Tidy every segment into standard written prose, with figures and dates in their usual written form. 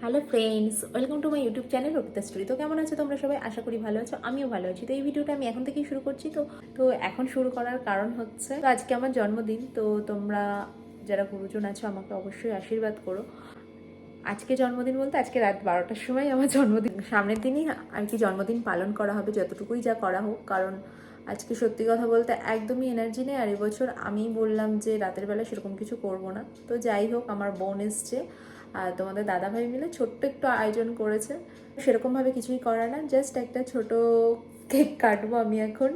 Hello friends, welcome to my YouTube channel Arpita story. তো কেমন আছো তোমরা সবাই? আশা করি ভালো আছো, আমিও ভালো আছি। তো এই ভিডিওটা আমি এখন থেকেই শুরু করছি। তো এখন শুরু করার কারণ হচ্ছে তো আজকে আমার জন্মদিন। তো তোমরা যারা গুরুজন আছো আমাকে অবশ্যই আশীর্বাদ করো। আজকে জন্মদিন বলতে আজকে রাত 12টার সময় আমার জন্মদিন। সামনের দিনই আর কি জন্মদিন পালন করা হবে, যতটুকুই যা করা হোক। কারণ আজকে সত্যি কথা বলতে একদমই এনার্জি নেই। আর এবছর আমি বললাম যে রাতের বেলা সেরকম কিছু করব না। তো যাই হোক, আমার বোন এসছে আর তোমাদের দাদাভাই মিলে ছোট্ট একটু আয়োজন করেছে। সেরকমভাবে কিছুই করার না, জাস্ট একটা ছোট কেক কাটবো আমি এখন।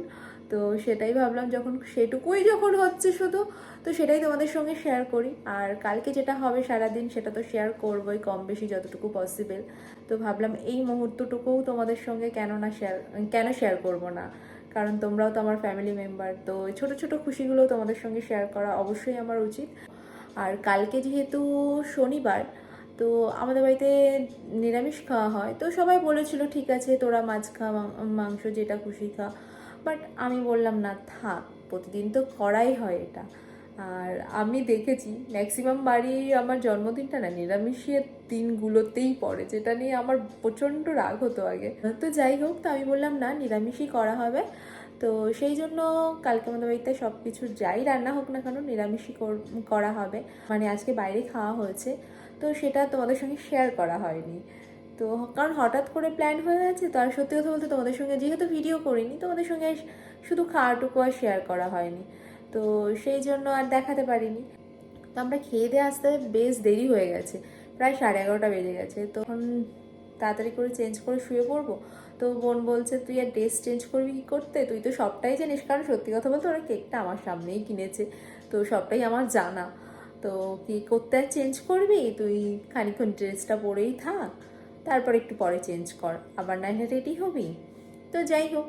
তো সেটাই ভাবলাম, যখন সেটুকুই যখন হচ্ছে শুধু, তো সেটাই তোমাদের সঙ্গে শেয়ার করি। আর কালকে যেটা হবে সারাদিন সেটা তো শেয়ার করবোই, কম বেশি যতটুকু পসিবল। তো ভাবলাম এই মুহূর্তটুকুও তোমাদের সঙ্গে কেন শেয়ার করব না, কারণ তোমরাও তো আমার ফ্যামিলি মেম্বার। তো ছোট ছোট খুশিগুলো তোমাদের সঙ্গে শেয়ার করা অবশ্যই আমার উচিত। আর কালকে যেহেতু শনিবার, তো আমাদের বাড়িতে নিরামিষ খাওয়া হয়। তো সবাই বলেছিল ঠিক আছে তোরা মাছ খা, মাংস যেটা খুশি খা। বাট আমি বললাম না, থাক, প্রতিদিন তো করাই হয় এটা। আর আমি দেখেছি ম্যাক্সিমাম বাড়ি আমার জন্মদিনটা না নিরামিষের দিনগুলোতেই পড়ে, যেটা নিয়ে আমার প্রচণ্ড রাগ হতো আগে। তো যাই হোক, তো আমি বললাম না, নিরামিষই করা হবে। তো সেই জন্য কালকে আমাদের বাড়িতে সব কিছু যাই রান্না হোক না কেন নিরামিষই করা হবে। মানে আজকে বাইরে খাওয়া হয়েছে, তো সেটা তোমাদের সঙ্গে শেয়ার করা হয়নি। তো কারণ হঠাৎ করে প্ল্যান হয়ে গেছে। তো আর সত্যি কথা বলতে তোমাদের সঙ্গে যেহেতু ভিডিও করিনি, তোমাদের সঙ্গে শুধু খাওয়াটুকু আর শেয়ার করা হয়নি। তো সেই জন্য আর দেখাতে পারিনি। তো আমরা খেয়ে দিয়ে আসতে বেশ দেরি হয়ে গেছে, প্রায় 11:30 বেজে গেছে। তখন তাড়াতাড়ি করে চেঞ্জ করে শুয়ে পড়বো। তো বোন বলছে তুই আর ড্রেস চেঞ্জ করবি কী করতে, তুই তো সবটাই জানিস। কারণ সত্যি কথা বলতে ওরা কেকটা আমার সামনেই কিনেছে, তো সবটাই আমার জানা। তো কি করতে আর চেঞ্জ করবি, তুই খানিক্ষণ ড্রেসটা পরেই থাক, তারপর একটু পরে চেঞ্জ কর, আবার না রেডি হবি। তো যাই হোক,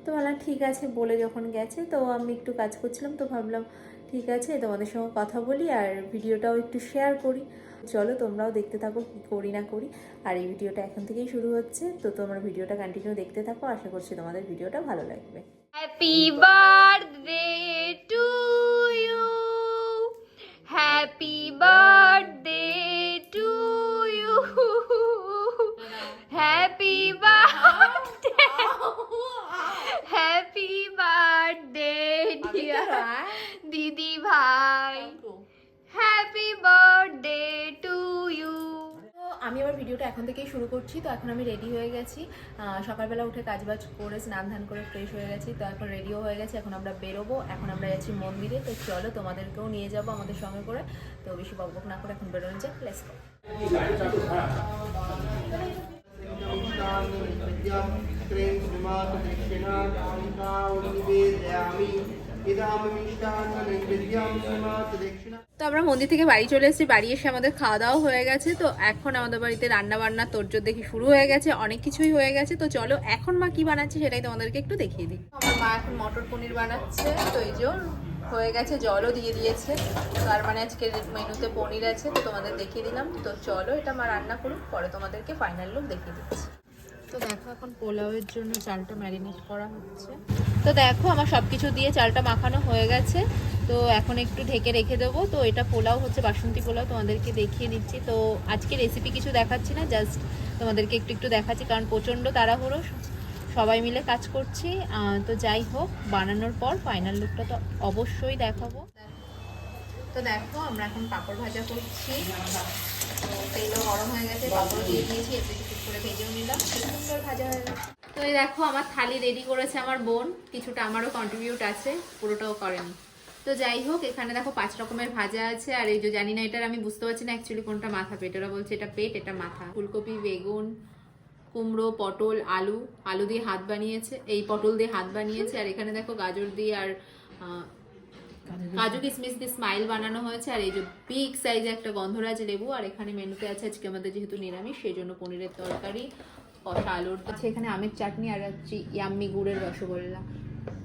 তো ভাবলাম ঠিক আছে, বলে যখন গেছে। তো আমি একটু কাজ করছিলাম, তো ভাবলাম ঠিক আছে তোমাদের সঙ্গে কথা বলি আর ভিডিওটাও একটু শেয়ার করি। চলো তোমরাও দেখতে থাকো কী করি না করি। আর এই ভিডিওটা এখন থেকেই শুরু হচ্ছে, তো তোমরা ভিডিওটা কন্টিনিউ দেখতে থাকো। আশা করছি তোমাদের ভিডিওটা ভালো লাগবে। Happy birthday to you, happy birthday to you, happy birthday, happy birthday দিদি ভাই, হ্যাপি বার্থডে টু ইউ। আমি আবার ভিডিওটা এখন থেকেই শুরু করছি। তো এখন আমি রেডি হয়ে গেছি, সকালবেলা উঠে কাজবাজ করে স্নান ধান করে ফ্রেশ হয়ে গেছি। তো এখন রেডিও হয়ে গেছি, এখন আমরা বেরোবো। এখন আমরা যাচ্ছি মন্দিরে। তো চলো তোমাদেরকেও নিয়ে যাবো আমাদের সঙ্গে করে। তো বেশি বকবক না করে এখন বেরোনো যাক, লেটস গো। তো আমরা মন্দির থেকে বাড়ি চলে এসেছি, বাড়ি এসে আমাদের খাওয়া দাওয়া হয়ে গেছে। তো এখন আমাদের বাড়িতে রান্না বান্না তোড়জোড় দেখি শুরু হয়ে গেছে, অনেক কিছুই হয়ে গেছে। তো চলো এখন মা কি বানাচ্ছে সেটাই তোমাদেরকে একটু দেখিয়ে দিই। আমার মা এখন মটর পনির বানাচ্ছে। তো এই যে হয়ে গেছে, জলও দিয়ে দিয়েছে। তার মানে আজকে মেনুতে পনির আছে, তো তোমাদের দেখিয়ে দিলাম। তো চলো এটা মা রান্না করুক, পরে তোমাদেরকে ফাইনাল লুক দেখিয়ে দিচ্ছি। তো দেখো এখন পোলাওয়ের জন্য চালটা ম্যারিনেট করা হচ্ছে। তো দেখো আমার সব কিছু দিয়ে চালটা মাখানো হয়ে গেছে। তো এখন একটু ঢেকে রেখে দেবো। তো এটা পোলাও হচ্ছে, বাসন্তী পোলাও, তোমাদেরকে দেখিয়ে দিচ্ছি। তো আজকে রেসিপি কিছু দেখাচ্ছি না, জাস্ট তোমাদেরকে একটু দেখাচ্ছি, কারণ প্রচণ্ড তাড়াহুড়ো, সবাই মিলে কাজ করছি। তো যাই হোক, বানানোর পর ফাইনাল লুকটা তো অবশ্যই দেখাবো। তো দেখো আমরা এখন পাঁপড় ভাজা করছি। তো তেলও গরম হয়ে গেছে, পাঁপড়ও দিয়ে দিয়েছি, একটু করে ভেজেও নিলাম, সুন্দর ভাজা হয়ে গেছে। তো এই দেখো আমার থালি রেডি করেছে আমার বোন, কিছুটা আমারও কন্ট্রিবিউট আছে, পুরোটাও করেনি। তো যাই হোক, এখানে দেখো 5 রকমের ভাজা আছে। আর এই যে জানি না এটার, আমি বুঝতে পারছি না অ্যাকচুয়ালি কোনটা মাথা পেট। ওরা বলছে এটা পেট, এটা মাথা। ফুলকপি, বেগুন, কুমড়ো, পটল, আলু দিয়ে হাত বানিয়েছে, এই পটল দিয়ে হাত বানিয়েছে। আর এখানে দেখো গাজর দিয়ে আর কাজু কিশমিশ দিয়ে স্মাইল বানানো হয়েছে। আর এই যে বিগ সাইজে একটা গন্ধরাজ লেবু। আর এখানে মেনুতে আছে আজকে আমাদের যেহেতু নিরামিষ, সেই জন্য পনিরের তরকারি, কষা আলুর আছে, এখানে আমের চাটনি, আর হচ্ছে ইয়াম্মি গুড়ের রসগোল্লা।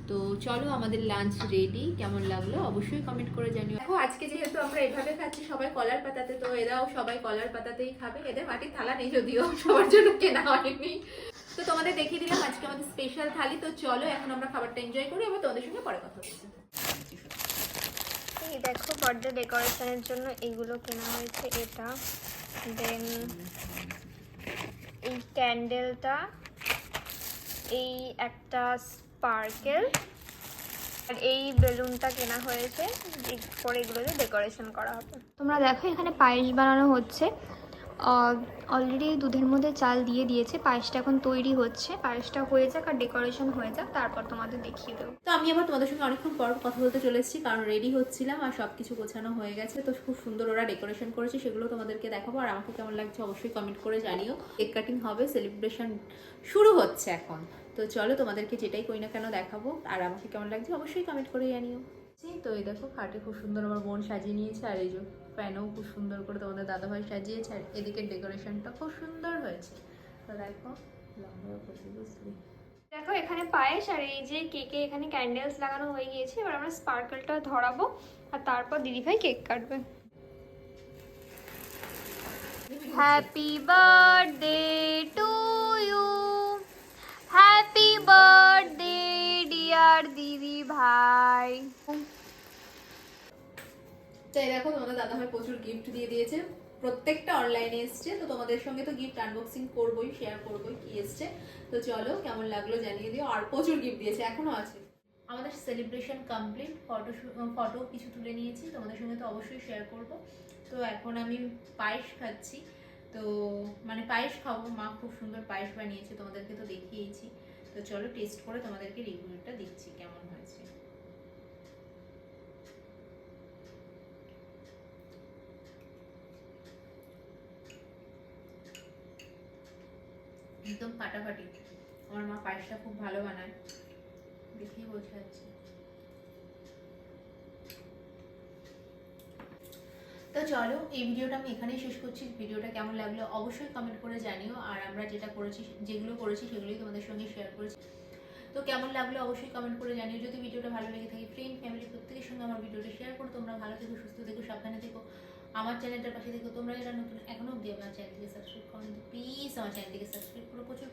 তো চলো আমাদের লাঞ্চ রেডি। কেমন লাগলো অবশ্যই কমেন্ট করে জানিও। দেখো আজকে যেহেতু আমরা এভাবে খাচ্ছি সবাই কলার পাতাতে, তো এরাও সবাই কলার পাতাতেই খাবে। এদের মাটির থালা নেই, যদিও সবার জন্য কেনা হয়নি। তো তোমাদের দেখিয়ে দিলাম আজকে আমাদের স্পেশাল থালি। তো চলো এখন আমরা খাবারটা এনজয় করি, আবার তোমাদের সঙ্গে পরে কথা হচ্ছে। এই দেখো বার্থডে ডেকোরেশনের জন্য এইগুলো কেনা হয়েছে। এটা দেন ক্যান্ডেলটা, এই একটা স্পার্কেল, আর এই বেলুনটা কেনা হয়েছে, পরে এগুলোতে ডেকোরেশন করা হবে। তোমরা দেখো এখানে পায়েস বানানো হচ্ছে। অলরেডি দুধের মধ্যে চাল দিয়ে দিয়েছে, পায়েসটা এখন তৈরি হচ্ছে। পায়েসটা হয়ে যাক আর ডেকোরেশন হয়ে যাক, তারপর তোমাদের দেখিয়ে দেবো। তো আমি আবার তোমাদের সঙ্গে অনেকক্ষণ পর কথা বলতে চলে এসেছি, কারণ রেডি হচ্ছিলাম আর সব কিছু গোছানো হয়ে গেছে। তো খুব সুন্দর ওরা ডেকোরেশন করেছে, সেগুলো তোমাদেরকে দেখাবো। আর আমাকে কেমন লাগছে অবশ্যই কমেন্ট করে জানিও। কেক কাটিং হবে, সেলিব্রেশন শুরু হচ্ছে এখন। তো চলো তোমাদেরকে যেটাই করি না কেন দেখাবো, আর আমাকে কেমন লাগছে অবশ্যই কমেন্ট করে জানিও। তো এই দেখো খাটে খুব সুন্দর আমার বোন সাজিয়ে নিয়েছে, আর এই যে ফ্যানও খুব সুন্দর করে তোমাদের দাদাভাই সাজিয়েছে, আর এদিকের ডেকোরেশনটা খুব সুন্দর হয়েছে। তো দেখো লম্বা করতে বুঝলি। দেখো এখানে পায়েস, আর এই যে কেকে এখানে ক্যান্ডেলস লাগানো হয়ে গিয়েছে। এবার আমরা স্পার্কেলটা ধরাবো, আর তারপর দিদিভাই কেক কাটবে। Happy birthday to you, happy birthday dear দিদি ভাই। তো এই দেখো তোমাদের দাদাভাই প্রচুর গিফট দিয়ে দিয়েছে, প্রত্যেকটা অনলাইনে এসছে। তো তোমাদের সঙ্গে তো গিফট আনবক্সিং করবোই, শেয়ার করবোই কি এসছে। তো চলো কেমন লাগলো জানিয়ে দিও। আর প্রচুর গিফট দিয়েছে, এখনো আছে। আমাদের সেলিব্রেশন কমপ্লিট, ফটো কিছু তুলে নিয়েছি, তোমাদের সঙ্গে তো অবশ্যই শেয়ার করব। তো এখন আমি পায়েস খাচ্ছি। তো মানে পায়েস খাবো, মা খুব সুন্দর পায়েস বানিয়েছে, তোমাদেরকে তো দেখিয়েছি। তো চলো টেস্ট করে তোমাদেরকে রিভিউটা দিচ্ছি কেমন হয়েছে। একদম ফাটাফাটি। আমার মা পায়েসটা খুব ভালো বানায়, দেখেই বোঝা যাচ্ছে। তো চলো এই ভিডিওটা আমি এখানেই শেষ করছি। ভিডিওটা কেমন লাগলো অবশ্যই কমেন্ট করে জানিও। আর আমরা যেগুলো করেছি সেগুলোই তোমাদের সঙ্গে শেয়ার করেছি। তো কেমন লাগলো অবশ্যই কমেন্ট করে জানিও। যদি ভিডিওটা ভালো লেগে থাকে, ফ্রেন্ড ফ্যামিলি প্রত্যেকের সঙ্গে আমার ভিডিওটা শেয়ার করো। তোমরা ভালো থেকো, সুস্থ থেকো, সাবধানে থেকো। আমার চ্যানেলটার পাশে থেকো। তোমরা যারা নতুন এখনো অব্দি আমার চ্যানেলটিকে সাবস্ক্রাইব করো, প্লিজ আমার চ্যানেলটিকে সাবস্ক্রাইব করো, প্রচুর